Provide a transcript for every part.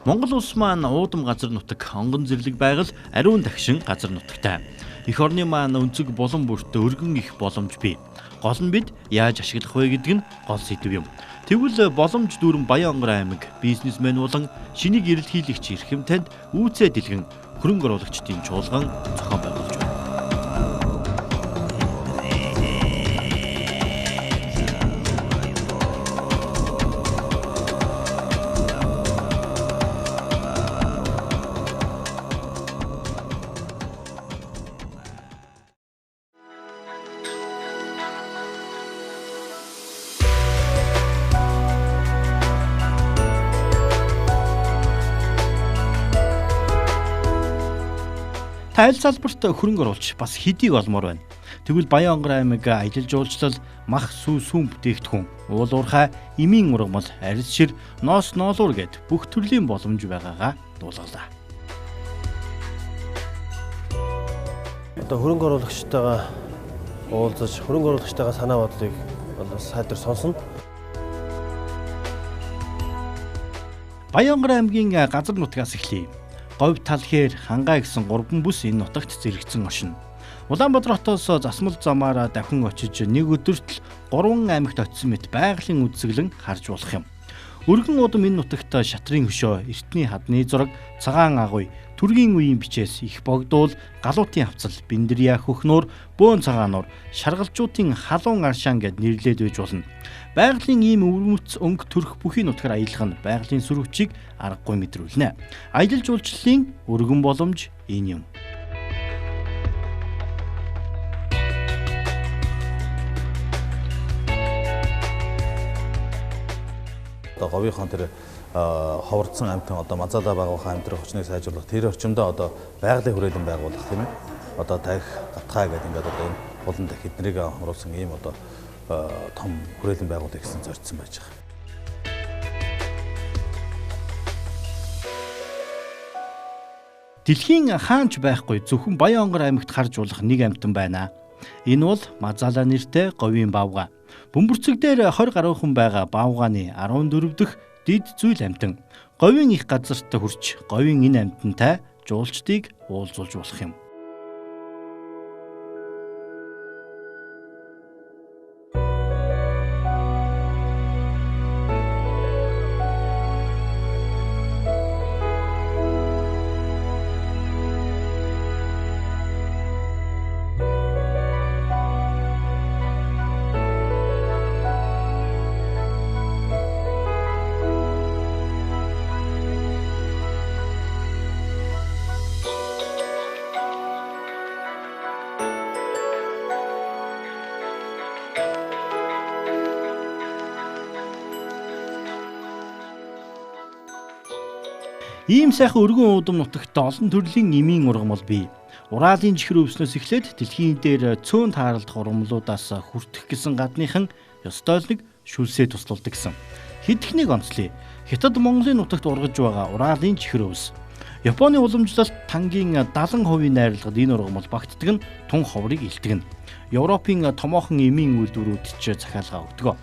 Монгол улс маань уудам газар нутаг, онгон зэрлэг байгаль, ариун дагшин газар нутагтай. Эх орны маань өнцөг булан бүрт өргөн их боломж бий. Гол нь бид яаж ашиглах вэ гэдэг нь гол сэдв юм. Тэгвэл боломж дүүрэн Баян-Онгор аймаг бизнесмен болон шинийг эрэлхийлэгч эрхэмтэнд үүсээ дэлгэн хөрөнгө оруулагчдын чуулган зохион байгуулж байна. Та аль салбарт хөрөнгө оруулж бас хэдийг олмоор байна. Тэгвэл Баян-Онгор аймаг аялал жуулчлал, мах сүүн бүтээгдэхүүн, уул уурхай, эмийн ургамал, арьс шир, ноос ноолуур гэд бүх төрлийн боломж байгаагаа дуулгалаа. Одоо хөрөнгө оруулагчтайгаа уулзаж, хөрөнгө оруулагчтайгаа санаа бодлыг сайдар сонсно. Баян-Онгор аймгийн газар нутгаас эхлэе. Говь талхээр хангаа гэсэн 3 бүс энэ нутагт зэрэгцэн оршино. Улаанбаатар хотоос засмал замаараа давхин очиж нэг өдөрт 3 аймагт очисон мэт байгалийн үзэсгэлэн харж болох юм. Өргөн удам энэ нутагт шатрын хөшөө, эртний хадны зураг, цагаан агуй, түргийн үеийн бичээс их богдуул, галуутын хавцал, бэндэрья хөхнөр, бөөн цагаануур, шаргалжуудын халуун аршаан гэд нэрлээд байж болно. Байгалийн ийм өвөрмөц өнгө төрх бүхий нутгаар аялах нь байгалийн сүрвчийг аргагүй мэдрүүлнэ. Аялал жуулчлалын өргөн боломж энэ юм. Говийнхоо тэр ховордсон амьтан одоо Мазалаа байгуулах амьдрах хүчнийг сайжруулах тэр орчимдоо одоо байгалийн хүрээлэн байгуулах тийм ээ. Одоо тарих гатхаа гэдэг ингээд одоо энэ болон дэх эднэрийг оруулсан ийм одоо том хүрээлэн байгуулах гэсэн зорьсон байж байгаа. Дэлхийн хаанч байхгүй зөвхөн Баян-Онгор аймагт харж болох нэг амьтан байна. Энэ бол Мазалаа нэртэй говийн баавга. Бөмбөрцөг дээр 20 гаруй хүн байгаа баавгааны 14 дахь дид зүйл амьтан. Говийн их газарт хүрч говийн энэ амьтантай жуулчдыг уулзуулж болох юм. Ийм сайхан өргөн удам нутагт олон төрлийн эмийн ургамал бий. Уралын чихэр өвснөөс эхлээд дэлхийн дээр цөөн тааралдах ургамлуудаас хүртэх гэсэн гадныхан ёс тойлныг шүлсээ тусламжтай гэсэн. Хэдхнийг онцлие. Хятад Монголын нутагт ургаж байгаа Уралын чихэр өвс. Японы уламжлалт тангийн 70% найрлагад энэ ургамал багтдаг нь тун ховрыг илтгэн. Европын томоохон эмийн үйлдвэрүүд ч захиалга өгдөг.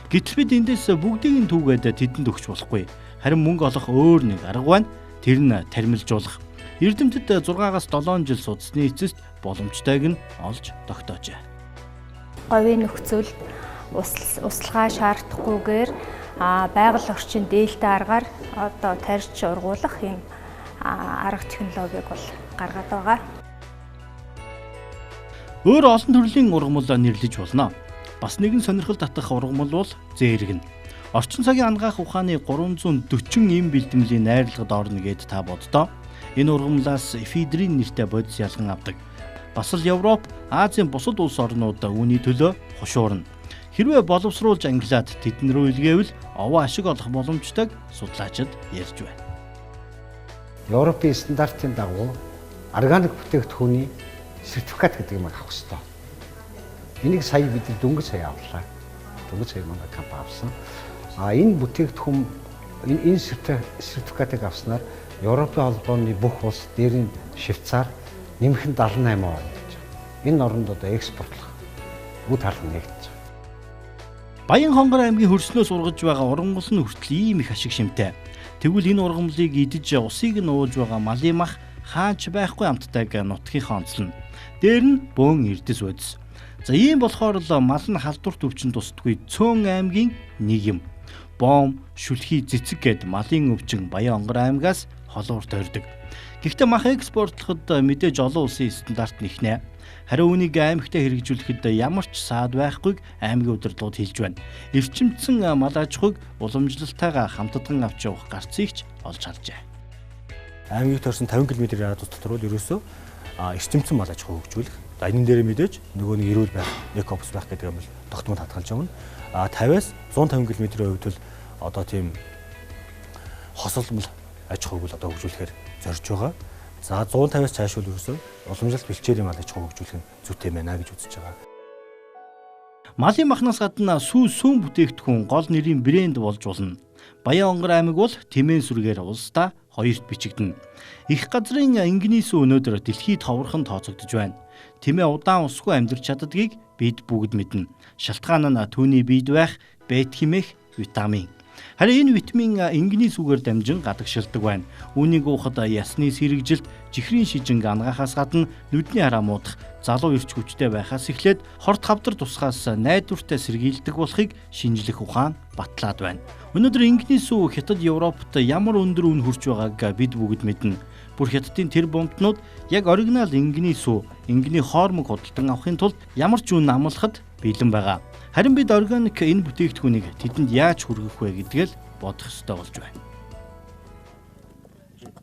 Гэтэл бид эндээс бүгдийг нь түүгээд тэдэнд өгч болохгүй. Харин мөнгө олох өөр нэг арга байна. Тэр нь тармилжуулах. Эрдэмтэд 6-аас 7 жил судасны эцэст боломжтойг нь олж тогтоожээ. Говийн нөхцөл услага шаардахгүйгээр байгаль орчин дээлтэй аргаар одоо тарьж ургуулах юм арга технологиг бол гаргаад байгаа. Өөр олон төрлийн ургамал нэрлэж болно. Бас нэгэн сонирхол татах ургамал бол зээрэг нь. Орчин цагийн ангаах ухааны 340 эм бэлтгэлийн найрлагад орно гэд та боддоо. Энэ ургамлаас эфедрин нэртэй бодис ялган авдаг. Бас л Европ, Азийн бусад улс орнууд үүний төлөө хушуурна. Хэрвээ боловсруулж ангилаад тэдэн рүү илгээвэл овоо ашиг олох боломжтойг судлаачид ярьж байна. Европын стандартын дагуу органик бүтээгдэхүүний сертификат гэдэг юм авах хэрэгтэй. Энийг сая бид дөнгөж сая авлаа. Дөнгөж сая манай компани авсан. Энэ бүтээгдэхүүн энэ сертификатыг авснаар Европын холбооны бүх улс дээр нь Швейцар нэмэх нь 78 орн гэж. Энэ оронд одоо экспортлох үр харлан нэгдэж байгаа. Баян-Онгор аймгийн хөрснөөс ургаж байгаа ургамал нь хүртэл ийм их ашиг шимтэй. Тэгвэл энэ ургамлыг идэж усыг нь ууж байгаа малын мах хаач байхгүй амттайг нутгийнхаа онцлно. Дээр нь бөөн эрдэс үдс. За ийм болохоор л мал нь халдварт өвчин тусдаггүй Цөөн аймгийн нэг юм. Боом, шүлхий, цэцэг гэд малын өвчин Баян онгор аймгаас холуурт ордог. Гэхдээ мах экспортлоход мэдээж олон улсын стандарт нэхнэ. Харин үүнийг аймагтаа хэрэгжүүлэхэд ямар ч саад байхгүйг аймгийн удирдлагууд хэлж байна. Эрчимдсэн мал аж ахуйг уламжлалтайгаа хамтдаган авч явах гарцыг ч олж харжээ. Аймгийг тойрсон 50 км радиус дотор бол ерөөсөө эрчимдсэн мал аж ахуй хөгжүүлэх. Энэ дээр мэдээж нөгөө нэг эрүүл байх, экопс байх гэдэг юм бол тогтмол хадгалж явна. 50-аас 150 км-ийн хувьд бол одоо тийм хосолмол аж ахуйг бол одоо хөгжүүлэхээр зорж байгаа. За 150-аас цааш бол ерөөсөө уламжлалт бэлчээрийн мал аж ахуй хөгжүүлэх нь зүйтэй байна гэж үзэж байгаа. Малын махнаас гадна сүүн бүтээгдэхүүн гол нэрийн брэнд болж болно. Баян онгор аймаг бол Тэмээн сүргээр улсдаа хоёрт бичигдэнэ. Их газрын энгийн сүү өнөөдөр дэлхийд ховорхон тооцогдож байна. Тэмээ удаан усгүй амьдарч чаддгийг бид бүгд мэднэ. Шалтгаан нь түүний биед байх бет хэмээх витамин. Харин энэ витамин энгийн сүүгээр дамжин гадагшилдаг байна. Үүнийг уухад ясны сэргижилт, чихрийн шижинг ангаахаас гадна нүдний хараа муудах, залуу эрч хүчтэй байхаас эхлээд хорт хавдар тусгаас найдвартай сэргийлдэг болохыг шинжлэх ухаан батлаад байна. Өнөөдөр энгийн сүү Хятад, Европт ямар өндөр үн хүрч байгааг бид бүгд мэднэ. Бүр Хятадын тэр бомтнууд яг оригинал энгийн сүү, энгийн хоормог худалдан авахын тулд ямар ч үн амлахад бэлэн байгаа. Харин бид органик энэ бүтээгдэхүүнийг тэдэнд яаж хүргэх вэ гэдгээл бодох ёстой болж байна.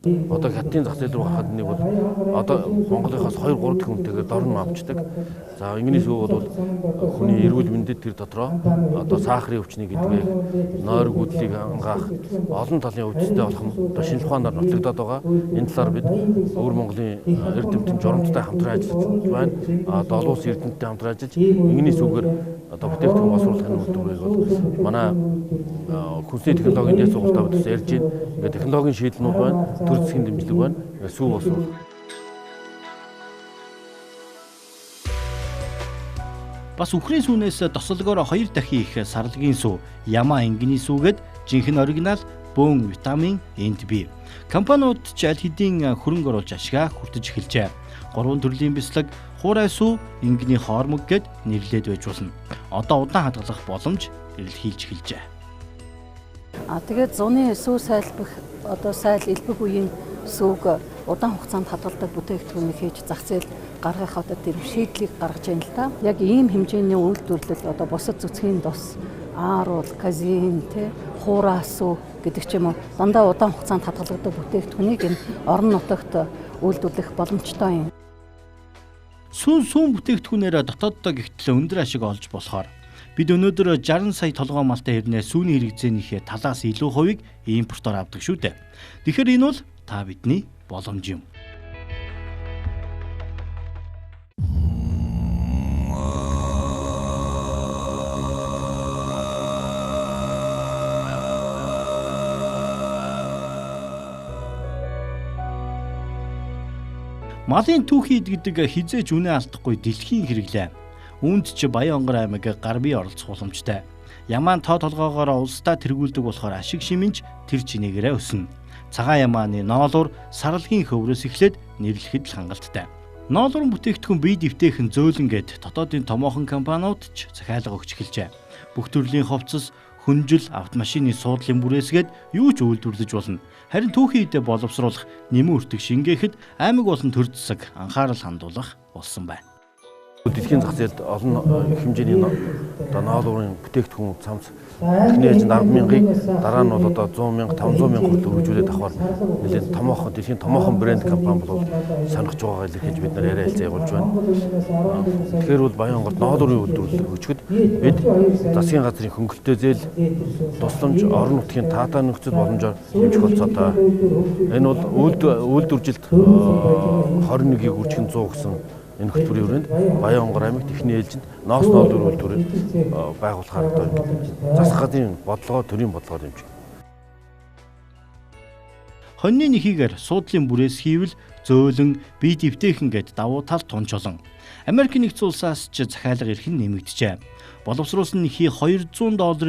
Одоо хятадын зах зээл рүү гарахад нэг бол одоо Монголынхаас 2-3 дэх хүнтэйгээр дор нь авчдаг. За энгийн сүү бол хүний эрүүл мэндэд тэр дотроо одоо сахарын өвчнийг гэдгээ нойр гүйдлийг ангаах олон талын өвчтөй болох одоо шинжлэх ухаанаар нотлогдоод байгаа. Энэ талаар бид өвөр Монголын эрдэмтэн журамчтай хамтран ажиллаж байна. Одоо олон улсын эрдэмтэнтэй хамтран ажиллаж энгийн сүүгээр одоо бүтээгдэхүүн боловсруулахын үйлдвэрийг бол манай хүнсний технологийн дэс сургалтаа бид ярьж байна. Ингээд технологийн шийдлнүүд байна. Төр засгийн дэмжлэг байна. Сүү боловсруулах. Бас үхрийн сүүнээс тослогоор 2 дахин их сарлагын сүү, ямаа энгийн сүүгээд жинхэнэ оригинал бөөн витамин энд бий. Компаниуд ч аль хэдийн хөрөнгө оруулж ашигаа хүртэж эхэлжээ. 3 төрлийн бяцлаг, хуурай сүү, энгийн хоормог гэд нэрлээд байж болно. Одоо удаан хадгалах боломж эрэлхийлж эхэлжээ. Тэгээд зуны сүү сайлбах одоо сайл элбэг үеийн сүүг удаан хугацаанд хадгалдаг бүтээгдэхүүнийг хийж зах зээл гаргах одоо тийм шийдлийг гаргаж байна л да. Яг ийм хэмжээний үйлдвэрлэл одоо бусад зүсгийн тус ааруул, казин, хуурай сүү гэдэг ч юм уу дандаа удаан хугацаанд хадгалдаг бүтээгдэхүүнийг энэ орон нутагт үйлдвэрлэх боломжтой юм. Сүүн бүтээгдэхүүнээр дотооддоо гихтэл өндөр ашиг олж болохоор бид өнөөдөр 60 сая толгой малтай хэрнээ сүүний хэрэгцээнийхээ талаас илүү хувийг импортоор авдаг шүү дээ. Тэгэхээр энэ бол та бидний боломж юм. Малын түүхийд гэдэг хизээж үнэ алдахгүй дэлхийн хэрэглээ. Үүнд ч Баян онгор аймаг гар бие оролцох боломжтой. Ямаан тоо толгоогоор улсдаа тэргүүлдэг болохоор ашиг шимэнж тэр чинээгээрээ өснө. Цагаан ямааны ноолуур сарлагын хөврөөс эхлээд нэрлэхэд л хангалттай. Ноолуурын бүтээгдэхүүн бие дэвтэйхэн зөөлөнгээд дотоодын томоохон компаниуд ч захиалга өгч эхэлжээ. Бүх төрлийн хувцас, хүнжил, автомашины суудлын бүрээсгээд юу ч үйлдвэрлэж болно. Харин түүхийдээ боловсруулах, нэмэн өртөг шингээхэд аймаг болон төр засаг анхаарал хандуулах болсон байна. Дэлхийн зах зээлд олон хэмжээний одоо ноолуурын бүтээгдэхүүн цамц эхнээс 10,000-ыг дараа нь бол одоо 100,000, 500,000 хүртэл хөгжүүлээд авахар нэлээд томоохон дэлхийн томоохон брэнд компани болоод сонирхож байгаагаа илэрхийлж бид нар яриа хэлцээ явуулж байна. Тэгэхээр бол Баян онгорт ноолуурын үйлдвэрлэл хөгжөхөд бид засгийн газрын хөнгөлөлтөө зээл тусламж орон нутгийн таатай нөхцөл боломжоор хэмжих болцоотой. Энэ бол үйлдвэржилт 21-ийг үржих 100 гэсэн энэ хөтөлбөрийн хүрээнд Баян онгор аймагт эхний ээлжинд ноос ноолуурын үйлдвэрийг байгуулахаар одоо засаг газрын бодлогоо төрийн бодлогоор хэмжих. Хоньны нэхийгээр суудлын бүрээс хийвэл зөөлөн, бие дэвтэйхэн гэд давуу тал тунч олон. Америк нэгдсэн улсаас ч захиалга эрхэн нэмэгдэжээ. Боловсруулсан нэхий $200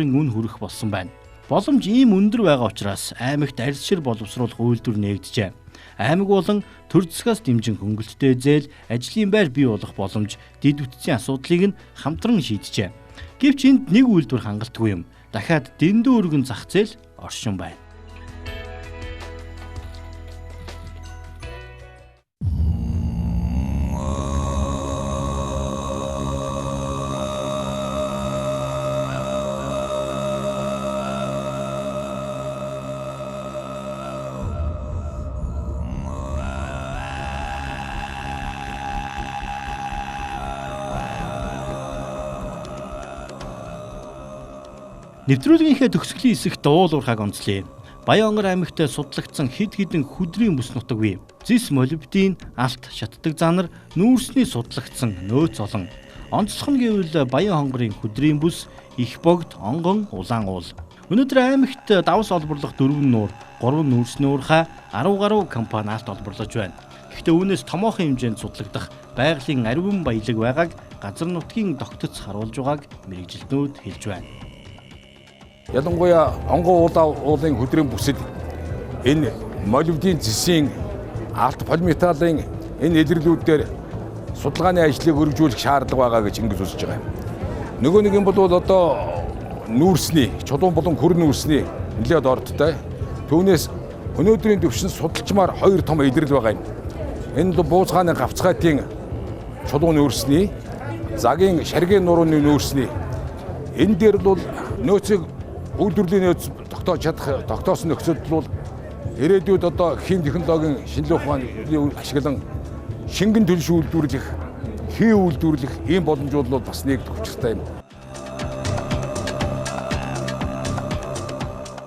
үн хүрэх болсон байна. Боломж ийм өндөр байгаа учраас аймагт арьс шир боловсруулах үйлдвэр нэгджээ. Аймаг болон төр засгаас дэмжин хөнгөлөлттэй зээл ажлын байр бий болох боломж дэд үтцийн асуудлыг нь хамтран шийджээ. Гэвч энд нэг үйлдвэр хангалтгүй юм. Дахиад дэндүү өргөн зах зээл оршин байна. Нэвтрүүлгийнхээ төгсгөлийн хэсэгт уул уурхайг онцлие. Баянгар аймагт судлагдсан хэд хэдэн хөдрийн бүс нутаг бий. Зис молибдийн алт шатдаг занар нүүрсний судлагдсан нөөц олон. Онцлох нь гэвэл Баян хонгорын хөдрийн бүс, их богд, онгон, улаан уул. Өнөөдөр аймагт давс олборлох 4 нуур, 3 нүүрсний уурхай, 10 гаруй компани алт олборлож байна. Гэхдээ үүнээс томоохон хэмжээнд судлагдах байгалийн ариун баялаг байгааг газар нутгийн тогтоц харуулж байгааг мэрэгжилтнүүд хэлж байна. Ялангуяа онгон уулын хөдрийн бүсэд энэ молибдийн зэсийн алт полиметаллын энэ илэрлүүдээр судалгааны ажлыг өргөжүүлэх шаардлага байгаа гэж ингэж үзэж байгаа юм. Нөгөө нэг юм бол одоо нүүрсний, чулуун болон хөр нүүрсний нэлээд ордтой. Түүнээс өнөөдрийн төвшин судалчмаар 2 том илэрэл байгаа юм. Энэ буузгааны гавцгаатын чулуун нүүрсний, загийн шаргийн нурууны нүүрсний энэ дээр бол нөөцийг үйлдвэрлэлийн нөөц тогтоосон нөхцөлд бол ирээдүйд одоо хим технологийн шинжилгээ ухааны ашиглан шингэн төлөв үйлдвэрлэх, хий үйлдвэрлэх ийм боломж бол бас нэгдэх учиртай юм.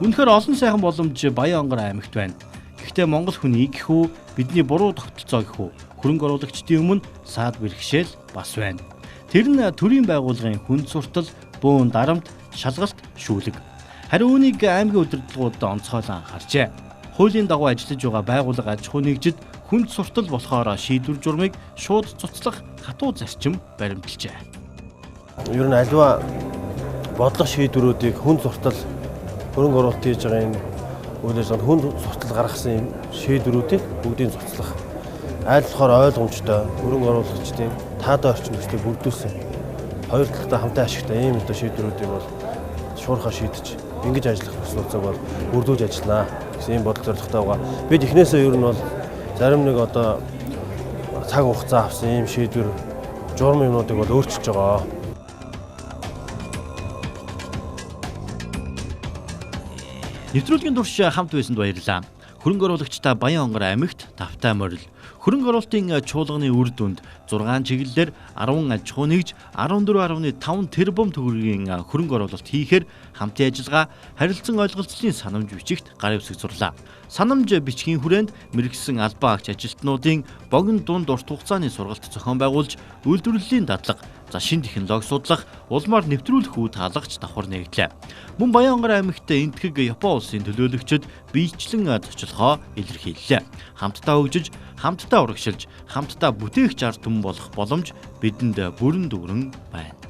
Үнэхээр олон сайхан боломж Баянгар аймагт байна. Гэхдээ монгол хүний гэхүү бидний буруу тогтолцоо гэхүү хөрөнгө оруулагчдын өмнө саад бэрхшээл бас байна. Тэр нь төрийн байгууллагын хүнд суртал, бөөн дарамт, шалгалт, шүүлэг. Харин үүнийг аймгийн удирдлагууд онцгойлон анхаарчээ. Хуулийн дагуу ажиллаж байгаа байгууллага аж ахуй нэгжид хүнд суртал болохоор шийдвэр журмыг шууд цуцлах хатуу зарчим баримталжээ. Ер нь аливаа бодлого шийдвэрүүдийг хүнд суртал хөрөнгө оруулалт хийж байгаа энэ үйлээс хүнд суртал гаргасан юм шийдвэрүүдийг бүгдийг цуцлах аль болохоор ойлгомжтой хөрөнгө оруулагчдын таатай орчин нөхцөлийг бүрдүүлсэн хоёр талтай хамтаа ашигтай ийм одоо шийдвэрүүдийг бол шуурхаа шийдэж ингэж ажиллах процессыг бол бүрдүүлж ажиллана гэсэн ийм бодол зорилготой байгаа. Бид эхнээсээ ер нь бол зарим нэг одоо цаг хугацаа авсан ийм шийдвэр журам юмнуудыг бол өөрчилж байгаа. Нэвтрүүлгийн турш хамт байсанд баярлалаа. Хөрөнгө оруулагчдаа Баянгар аймагт тавтай морил. Хөрөнгө оруулалтын чуулганы үр дүнд 6 чиглэлээр 10 аж ахуй нэгж 14.5 тэрбум төгрөгийн хөрөнгө оруулалт хийхээр хамтын ажиллагаа харилцан ойлголцлын санамж бичигт гарын үсэг зурлаа. Санамж бичгийн хүрээнд мэргэсэн албан агч ажилтнуудын богино дунд урт хугацааны сургалт зохион байгуулж үйлдвэрлэлийн дадлага, шин технологи судлах, улмаар нэвтрүүлэх үе таалгач давхар нэгдлээ. Мөн Баянгар аймагт энтгэг Япон улсын төлөөлөгчид биечлэн зочлохоо илэрхийллээ. Хамтдаа хөгжиж, хамтдаа урагшилж, хамтдаа бүтээгч ард түмэн болох боломж бидэнд бүрэн дүүрэн байна.